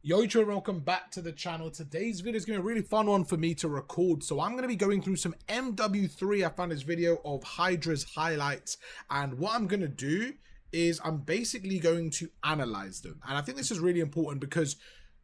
Yo, children, welcome back to the channel. Today's video is going to be a really fun one for me to record. So I'm going to be going through some MW3. I found this video of Hydra's highlights, and what I'm going to do is I'm basically going to analyze them. And I think this is really important because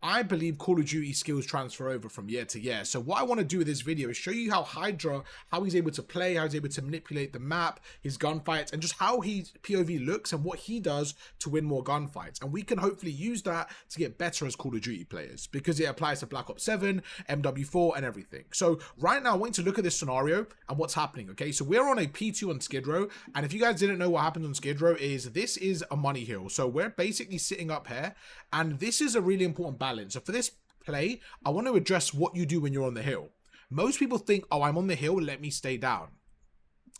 I believe Call of Duty skills transfer over from year to year. So what I want to do with this video is show you how Hydra, how he's able to play, how he's able to manipulate the map, his gunfights, and just how his POV looks and what he does to win more gunfights. And we can hopefully use that to get better as Call of Duty players because it applies to Black Ops 7, MW4, and everything. So right now, I want you to look at this scenario and what's happening, okay? So we're on a P2 on Skid Row, and if you guys didn't know what happens on Skid Row is this is a money hill. So we're basically sitting up here, and this is a really important balance. So for this play, I want to address what you do when you're on the hill. Most people think, oh, I'm on the hill, let me stay down.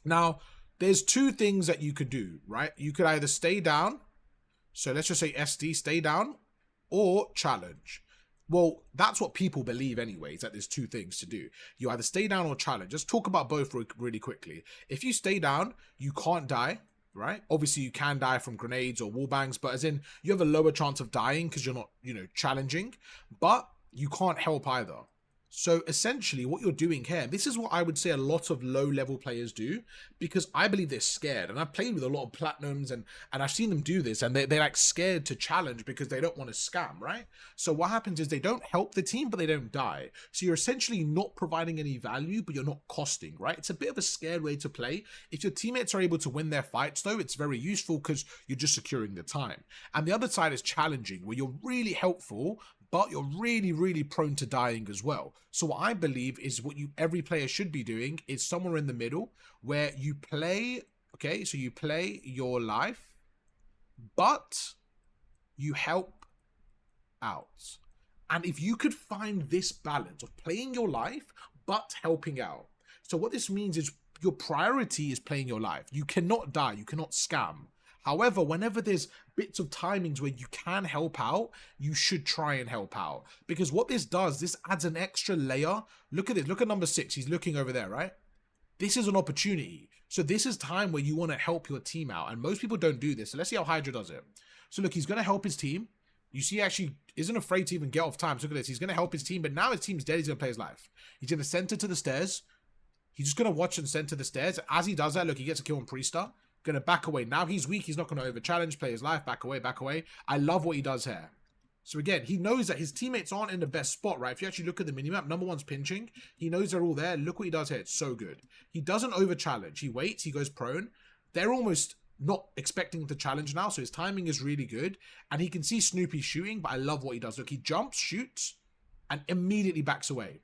Now, there's two things that you could do, right? You could either stay down, so let's just say SD, stay down, or challenge. Well, that's what people believe anyways, that there's two things to do. You either stay down or challenge. Let's talk about both really quickly. If you stay down, you can't die. Right? Obviously, you can die from grenades or wall bangs, but as in, you have a lower chance of dying because you're not, challenging, but you can't help either. So essentially, what you're doing here, this is what I would say a lot of low-level players do, because I believe they're scared. And I've played with a lot of platinums, and I've seen them do this, and they're like scared to challenge because they don't want to scam, right? So what happens is they don't help the team, but they don't die. So you're essentially not providing any value, but you're not costing, right? It's a bit of a scared way to play. If your teammates are able to win their fights, though, it's very useful because you're just securing the time. And the other side is challenging, where you're really helpful, but you're really prone to dying as well. So what I believe is what every player should be doing is somewhere in the middle where you play, okay, so you play your life, but you help out. And if you could find this balance of playing your life, but helping out. So what this means is your priority is playing your life. You cannot die, you cannot scam. However, whenever there's bits of timings where you can help out, you should try and help out. Because what this does, this adds an extra layer. Look at this. Look at number 6. He's looking over there, right? This is an opportunity. So this is time where you want to help your team out. And most people don't do this. So let's see how Hydra does it. So look, he's going to help his team. You see, he actually isn't afraid to even get off time. So look at this. He's going to help his team. But now his team's dead. He's going to play his life. He's going to center to the stairs. He's just going to watch and center the stairs. As he does that, look, he gets a kill on Priester. Going to back away. Now he's weak. He's not going to over challenge, play his life, back away, back away. I love what he does here. So again, he knows that his teammates aren't in the best spot, right? If you actually look at the minimap, number 1's pinching. He knows they're all there. Look what he does here. It's so good. He doesn't over challenge. He waits. He goes prone. They're almost not expecting to challenge now. So his timing is really good. And he can see Snoopy shooting, but I love what he does. Look, he jumps, shoots, and immediately backs away.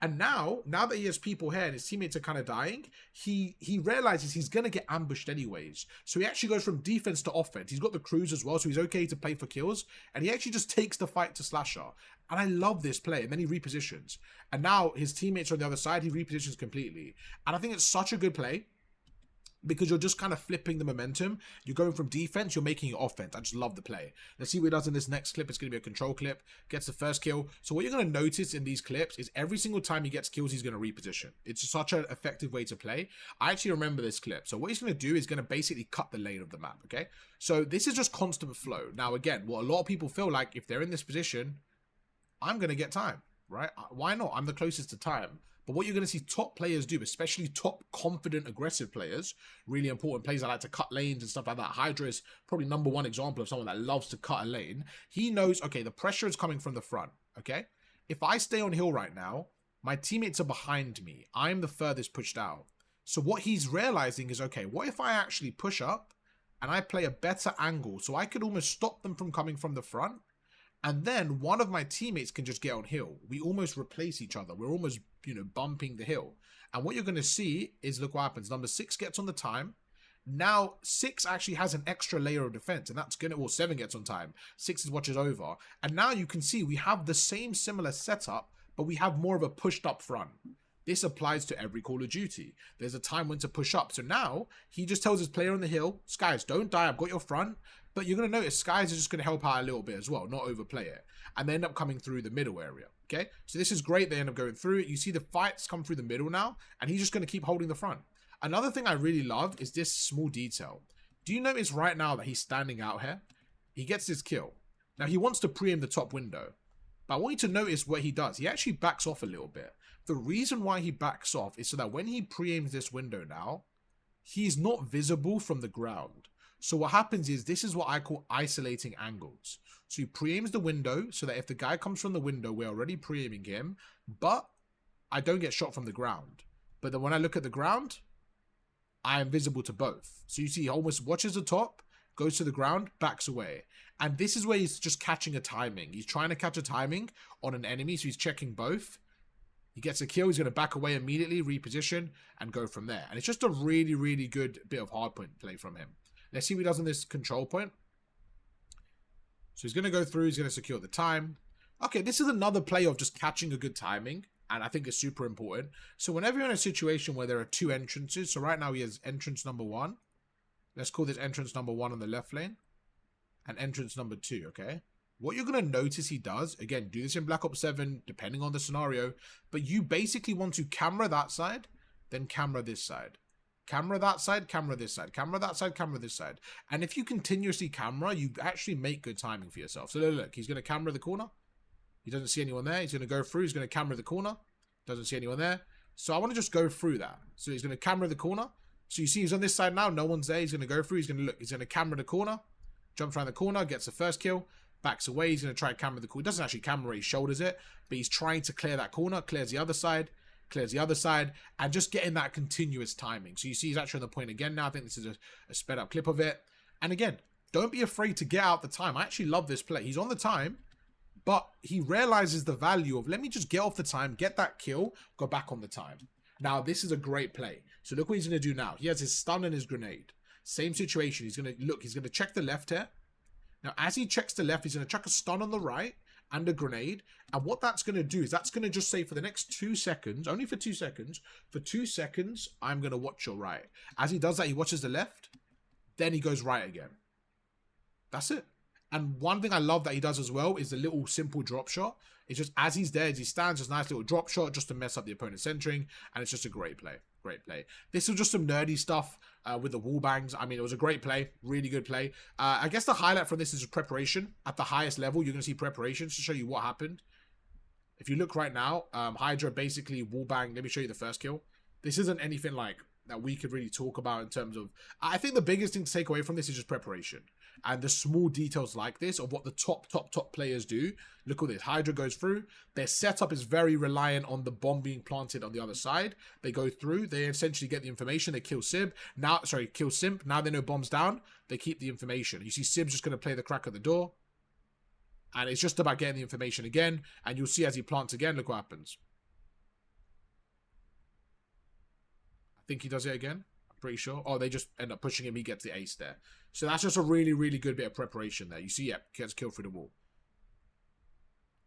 And now that he has people here and his teammates are kind of dying, he realizes he's going to get ambushed anyways. So he actually goes from defense to offense. He's got the cruise as well, so he's okay to play for kills. And he actually just takes the fight to Slasher. And I love this play. And then he repositions. And now his teammates are on the other side. He repositions completely. And I think it's such a good play, because you're just kind of flipping the momentum. You're going from defense, you're making it offense. I just love the play. Let's see what he does in this next clip. It's going to be a control clip. Gets the first kill. So what you're going to notice in these clips is every single time he gets kills, he's going to reposition. It's such an effective way to play. I actually remember this clip. So what he's going to do is going to basically cut the lane of the map, okay? So this is just constant flow. Now, again, what a lot of people feel like, if they're in this position, I'm going to get time, right? Why not? I'm the closest to time. But what you're going to see top players do, especially top confident, aggressive players, really important players that like to cut lanes and stuff like that. Hydra is probably number 1 example of someone that loves to cut a lane. He knows, okay, the pressure is coming from the front, okay? If I stay on hill right now, my teammates are behind me. I'm the furthest pushed out. So what he's realizing is, okay, what if I actually push up and I play a better angle so I could almost stop them from coming from the front? And then one of my teammates can just get on hill. We almost replace each other. We're almost, bumping the hill. And what you're going to see is, look what happens. Number 6 gets on the time. Now, 6 actually has an extra layer of defense. And that's going to, well, 7 gets on time. 6 watches over. And now you can see we have the same similar setup, but we have more of a pushed up front. This applies to every Call of Duty. There's a time when to push up. So now he just tells his player on the hill, Skies, don't die. I've got your front. But you're going to notice Skies is just going to help out a little bit as well, not overplay it. And they end up coming through the middle area. Okay, so this is great. They end up going through it. You see the fights come through the middle now, and he's just going to keep holding the front. Another thing I really love is this small detail. Do you notice right now that he's standing out here? He gets this kill. Now he wants to preempt the top window. But I want you to notice what he does. He actually backs off a little bit. The reason why he backs off is so that when he pre-aims this window now, he's not visible from the ground. So what happens is, this is what I call isolating angles. So he pre-aims the window so that if the guy comes from the window, we're already pre-aiming him, but I don't get shot from the ground. But then when I look at the ground, I am visible to both. So you see he almost watches the top, goes to the ground, backs away. And this is where he's just catching a timing. He's trying to catch a timing on an enemy, so he's checking both. He gets a kill, he's going to back away immediately, reposition, and go from there. And it's just a really, really good bit of hardpoint play from him. Let's see what he does on this control point. So he's going to go through, he's going to secure the time. Okay, this is another play of just catching a good timing, and I think it's super important. So whenever you're in a situation where there are two entrances, so right now he has entrance number 1. Let's call this entrance number 1 on the left lane, and entrance number 2, okay? What you're going to notice he does, again, do this in Black Ops 7, depending on the scenario, but you basically want to camera that side, then camera this side. Camera that side, camera this side. Camera that side, camera this side. And if you continuously camera, you actually make good timing for yourself. So look, he's going to camera the corner. He doesn't see anyone there. He's going to go through. He's going to camera the corner. Doesn't see anyone there. So I want to just go through that. So he's going to camera the corner. So you see he's on this side now. No one's there. He's going to go through. He's going to look. He's going to camera the corner. Jumps around the corner. Gets the first kill. Backs away. He's going to try and camera the corner. He doesn't actually camera. He shoulders it. But he's trying to clear that corner. Clears the other side. Clears the other side. And just getting that continuous timing. So you see he's actually on the point again now. I think this is a sped up clip of it. And again, don't be afraid to get out the time. I actually love this play. He's on the time. But he realizes the value of, let me just get off the time, get that kill, go back on the time. Now, this is a great play. So look what he's going to do now. He has his stun and his grenade. Same situation. He's going to, look, he's going to check the left here. Now, as he checks the left, he's going to chuck a stun on the right and a grenade. And what that's going to do is that's going to just say for the next 2 seconds, only for 2 seconds, for 2 seconds, I'm going to watch your right. As he does that, he watches the left. Then he goes right again. That's it. And one thing I love that he does as well is the little simple drop shot. It's just as he's there, as he stands, just a nice little drop shot just to mess up the opponent's centering. And it's just a great play. Great play. This was just some nerdy stuff with the wall bangs. I mean, it was a great play. Really good play. I guess the highlight from this is preparation. At the highest level, you're going to see preparations to show you what happened. If you look right now, Hydra basically wall bang. Let me show you the first kill. This isn't anything like that we could really talk about in terms of... I think the biggest thing to take away from this is just preparation. And the small details like this of what the top players do. Look at this. Hydra goes through. Their setup is very reliant on the bomb being planted on the other side. They go through. They essentially get the information. They kill Sib. Kill Simp. Now they know bomb's down. They keep the information. You see Sib's just going to play the crack at the door. And it's just about getting the information again. And you'll see as he plants again, look what happens. I think he does it again. Pretty sure. Oh, they just end up pushing him. He gets the ace there. So that's just a really, really good bit of preparation there. You see, yeah, gets killed through the wall.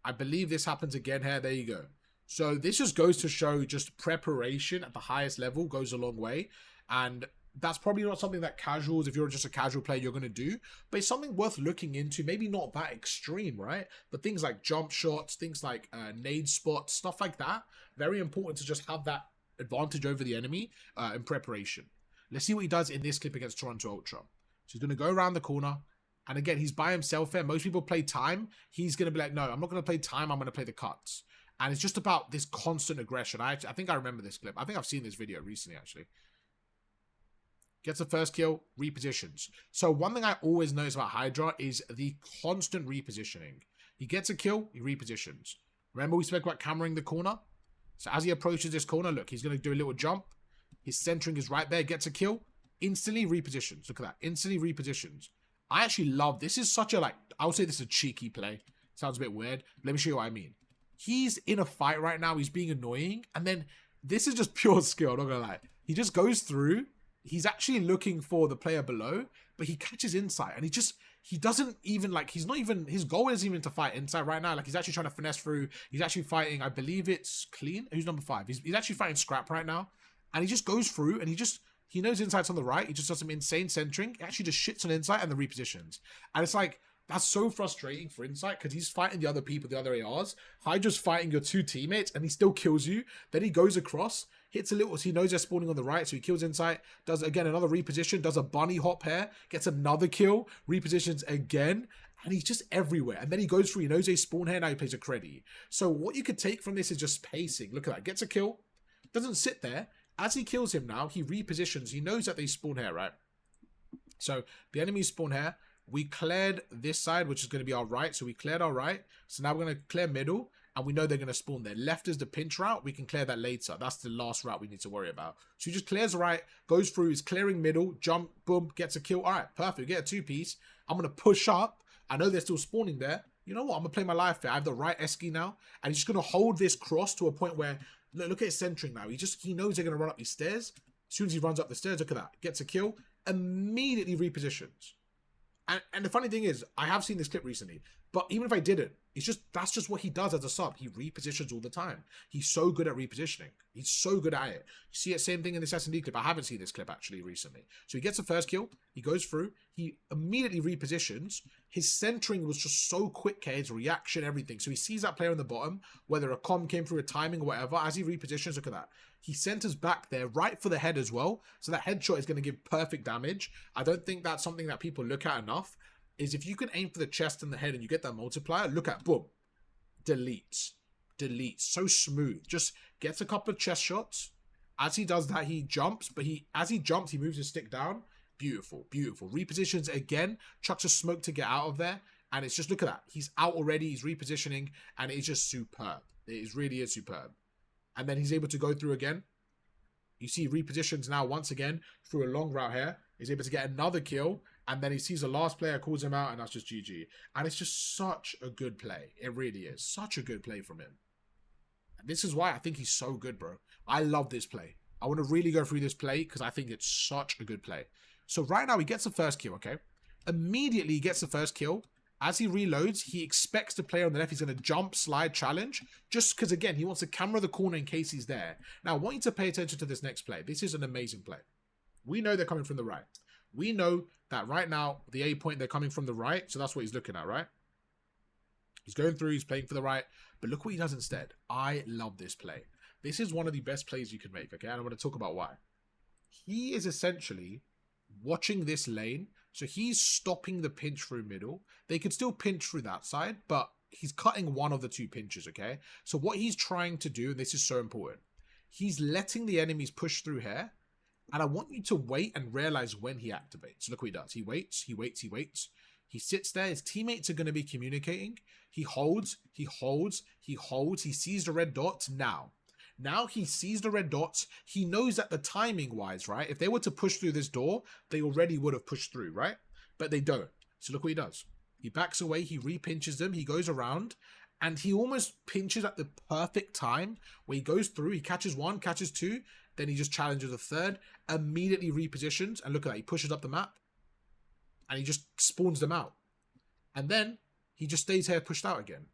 I believe this happens again here. There you go. So this just goes to show just preparation at the highest level goes a long way. And that's probably not something that casuals, if you're just a casual player, you're going to do. But it's something worth looking into. Maybe not that extreme, right? But things like jump shots, things like nade spots, stuff like that. Very important to just have that advantage over the enemy in preparation. Let's see what he does in this clip against Toronto Ultra. So he's going to go around the corner. And again, he's by himself here. Most people play time. He's going to be like, no, I'm not going to play time. I'm going to play the cuts. And it's just about this constant aggression. I think I remember this clip. I think I've seen this video recently, actually. Gets the first kill, repositions. So one thing I always notice about Hydra is the constant repositioning. He gets a kill, he repositions. Remember we spoke about cameraing the corner? So as he approaches this corner, look, he's going to do a little jump. His centering is right there, gets a kill. Instantly repositions. Look at that. Instantly repositions. I actually love this. Is such a, like, I would say this is a cheeky play. Sounds a bit weird. Let me show you what I mean. He's in a fight right now. He's being annoying. And then this is just pure skill. I'm not going to lie. He just goes through. He's actually looking for the player below. But he catches inside. And he doesn't even, like, he's not even, his goal isn't even to fight inside right now. Like, he's actually trying to finesse through. He's actually fighting, I believe it's Clean. Who's number 5? He's actually fighting Scrap right now. And he just goes through and he knows inside's on the right. He just does some insane centering. He actually just shits on insight and then repositions. And it's like, that's so frustrating for insight because he's fighting the other people, the other ARs. Hydra's fighting your 2 teammates and he still kills you. Then he goes across, hits a little, so he knows they're spawning on the right, so he kills insight, does again another reposition, does a bunny hop here, gets another kill, repositions again. And he's just everywhere. And then he goes through, he knows they spawn here, now he plays a creddy. So what you could take from this is just pacing. Look at that, gets a kill, doesn't sit there. As he kills him now, he repositions. He knows that they spawn here, right? So the enemies spawn here. We cleared this side, which is going to be our right. So we cleared our right. So now we're going to clear middle. And we know they're going to spawn there. Left is the pinch route. We can clear that later. That's the last route we need to worry about. So he just clears right, goes through, he's clearing middle, jump, boom, gets a kill. All right, perfect. Get a two-piece. I'm going to push up. I know they're still spawning there. You know what? I'm going to play my life here. I have the right esky now. And he's just going to hold this cross to a point where, look at his centering now. He knows they're going to run up these stairs. As soon as he runs up the stairs, look at that. Gets a kill. Immediately repositions. And the funny thing is, I have seen this clip recently. But even if I didn't, that's just what he does as a sub. He repositions all the time. He's so good at repositioning. He's so good at it. You see it, same thing in this S&D clip. I haven't seen this clip actually recently. So he gets the first kill. He goes through. He immediately repositions. His centering was just so quick here. His reaction, everything. So he sees that player on the bottom, whether a comm came through a timing or whatever. As he repositions, look at that. He centers back there, right for the head as well. So that headshot is going to give perfect damage. I don't think that's something that people look at enough. Is if you can aim for the chest and the head and you get that multiplier, look at, boom, deletes, so smooth. Just gets a couple of chest shots. As he does that, he jumps, but as he jumps, he moves his stick down. Beautiful, beautiful. Repositions again, chucks a smoke to get out of there, and it's just, look at that. He's out already, he's repositioning, and it's just superb. It really is superb. And then he's able to go through again. You see repositions now once again through a long route here. He's able to get another kill. And then he sees the last player, calls him out, and that's just GG. And it's just such a good play. It really is. Such a good play from him. And this is why I think he's so good, bro. I love this play. I want to really go through this play because I think it's such a good play. So right now he gets the first kill, okay? Immediately he gets the first kill. As he reloads, he expects the player on the left. He's going to jump, slide, challenge. Just because, again, he wants to camera the corner in case he's there. Now, I want you to pay attention to this next play. This is an amazing play. We know they're coming from the right. We know that right now, the A point, they're coming from the right. So that's what he's looking at, right? He's going through, he's playing for the right. But look what he does instead. I love this play. This is one of the best plays you can make, okay? And I'm going to talk about why. He is essentially watching this lane. So he's stopping the pinch through middle. They could still pinch through that side, but he's cutting one of the two pinches, okay? So what he's trying to do, and this is so important, he's letting the enemies push through here. And I want you to wait and realize when he activates. So look what he does. He waits, he waits, he waits. He sits there. His teammates are going to be communicating. He holds, he holds, he holds. He sees the red dots now. Now he sees the red dots. He knows that the timing wise, right? If they were to push through this door, they already would have pushed through, right? But they don't. So look what he does. He backs away. He repinches them. He goes around. And he almost pinches at the perfect time where he goes through. He catches one, catches two. Then he just challenges a third, immediately repositions, and look at that. He pushes up the map, and he just spawns them out. And then he just stays here pushed out again.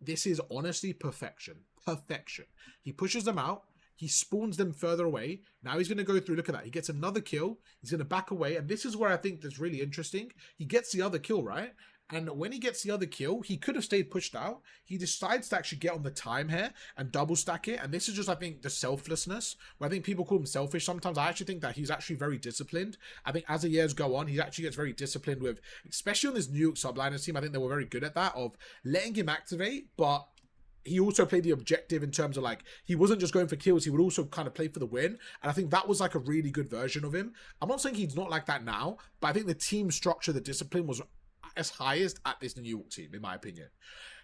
This is honestly perfection. Perfection. He pushes them out. He spawns them further away. Now he's going to go through. Look at that. He gets another kill. He's going to back away. And this is where I think that's really interesting. He gets the other kill, right? And when he gets the other kill, he could have stayed pushed out. He decides to actually get on the time here and double stack it. And this is just, I think, the selflessness, where I think people call him selfish sometimes. I actually think that he's actually very disciplined. I think as the years go on, he actually gets very disciplined with, especially on this Nukes subliners team, I think they were very good at that, of letting him activate, but he also played the objective in terms of, like, he wasn't just going for kills, he would also kind of play for the win. And I think that was like a really good version of him. I'm not saying he's not like that now, but I think the team structure, the discipline was as highest at this New York team, in my opinion.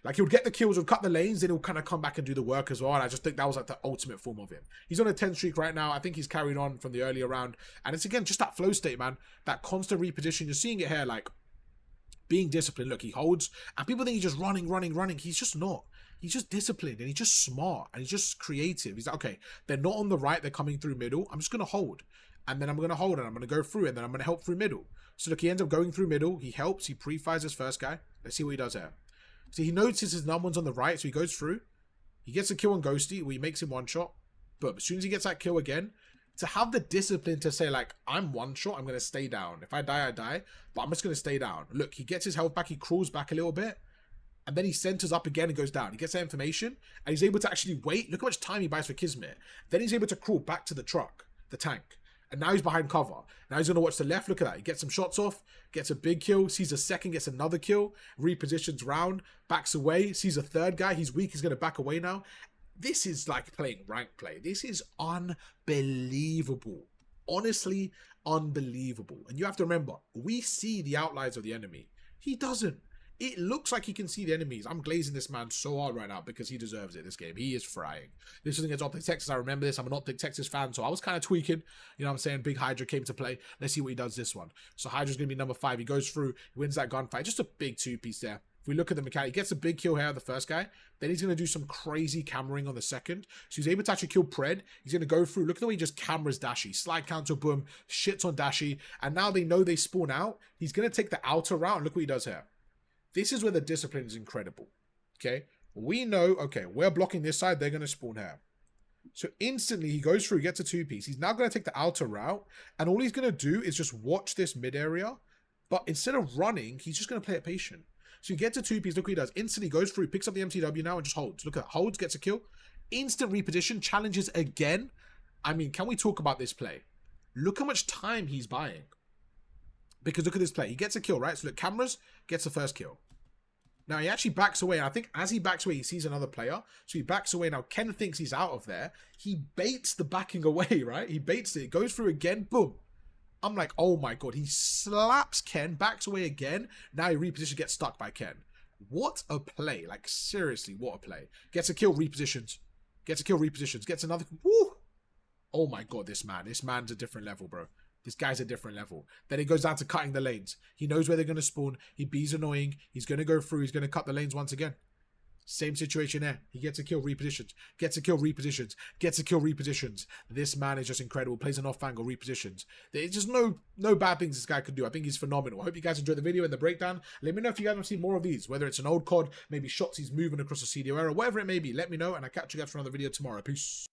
Like, he would get the kills, would cut the lanes, then he'll kind of come back and do the work as well. And I just think that was like the ultimate form of him. He's on a 10 streak right now. I think he's carried on from the earlier round. And it's, again, just that flow state, man. That constant reposition. You're seeing it here, like, being disciplined. Look, he holds, and people think he's just running. He's just not. He's just disciplined, and he's just smart, and he's just creative. He's like, okay, they're not on the right, they're coming through middle. I'm just going to hold. And then I'm going to hold, and I'm going to go through, and then I'm going to help through middle. So look, he ends up going through middle. He helps. He pre-fires his first guy. Let's see what he does here. So he notices his number one's on the right, so he goes through. He gets a kill on Ghosty, where he makes him one shot. But as soon as he gets that kill again, to have the discipline to say, like, I'm one shot, I'm going to stay down. If I die, I die. But I'm just going to stay down. Look, he gets his health back. He crawls back a little bit. And then he centers up again and goes down. He gets that information, and he's able to actually wait. Look how much time he buys for Kismet. Then he's able to crawl back to the truck, the tank. And now he's behind cover. Now he's going to watch the left. Look at that. He gets some shots off, gets a big kill, sees a second, gets another kill, repositions round, backs away, sees a third guy. He's weak. He's going to back away now. This is like playing rank play. This is unbelievable. Honestly, unbelievable. And you have to remember, we see the outlines of the enemy. He doesn't. It looks like he can see the enemies. I'm glazing this man so hard right now because he deserves it this game. He is frying. This is against Optic Texas. I remember this. I'm an Optic Texas fan, so I was kind of tweaking. You know what I'm saying? Big Hydra came to play. Let's see what he does this one. So Hydra's going to be number 5. He goes through, wins that gunfight. Just a big 2-piece there. If we look at the mechanic, he gets a big kill here, the first guy. Then he's going to do some crazy cammering on the second. So he's able to actually kill Pred. He's going to go through. Look at the way he just cameras Dashy. Slide counter, boom. Shits on Dashy. And now they know they spawn out. He's going to take the outer route. And look what he does here. This is where the discipline is incredible. Okay? We know, okay, we're blocking this side. They're going to spawn here. So instantly he goes through, gets a 2-piece. He's now going to take the outer route. And all he's going to do is just watch this mid area. But instead of running, he's just going to play it patient. So he gets a 2-piece. Look what he does. Instantly goes through, picks up the MTW now and just holds. Look at that. Holds, gets a kill. Instant reposition. Challenges again. I mean, can we talk about this play? Look how much time he's buying. Because look at this play. He gets a kill, right? So look, cameras, gets the first kill. Now he actually backs away. And I think as he backs away, he sees another player. So he backs away. Now Ken thinks he's out of there. He baits the backing away, right? He baits it. Goes through again. Boom. I'm like, oh my god. He slaps Ken. Backs away again. Now he repositions, gets stuck by Ken. What a play. Like, seriously, what a play. Gets a kill, repositions. Gets a kill, repositions. Gets another. Woo! Oh my god, this man. This man's a different level, bro. This guy's a different level. Then it goes down to cutting the lanes. He knows where they're going to spawn. He B's annoying. He's going to go through. He's going to cut the lanes once again. Same situation there. He gets a kill, repositions. Gets a kill, repositions. Gets a kill, repositions. This man is just incredible. Plays an off angle, repositions. There's just no bad things this guy could do. I think he's phenomenal. I hope you guys enjoyed the video and the breakdown. Let me know if you guys want to see more of these. Whether it's an old COD, maybe shots he's moving across the CDO era, whatever it may be. Let me know, and I'll catch you guys for another video tomorrow. Peace.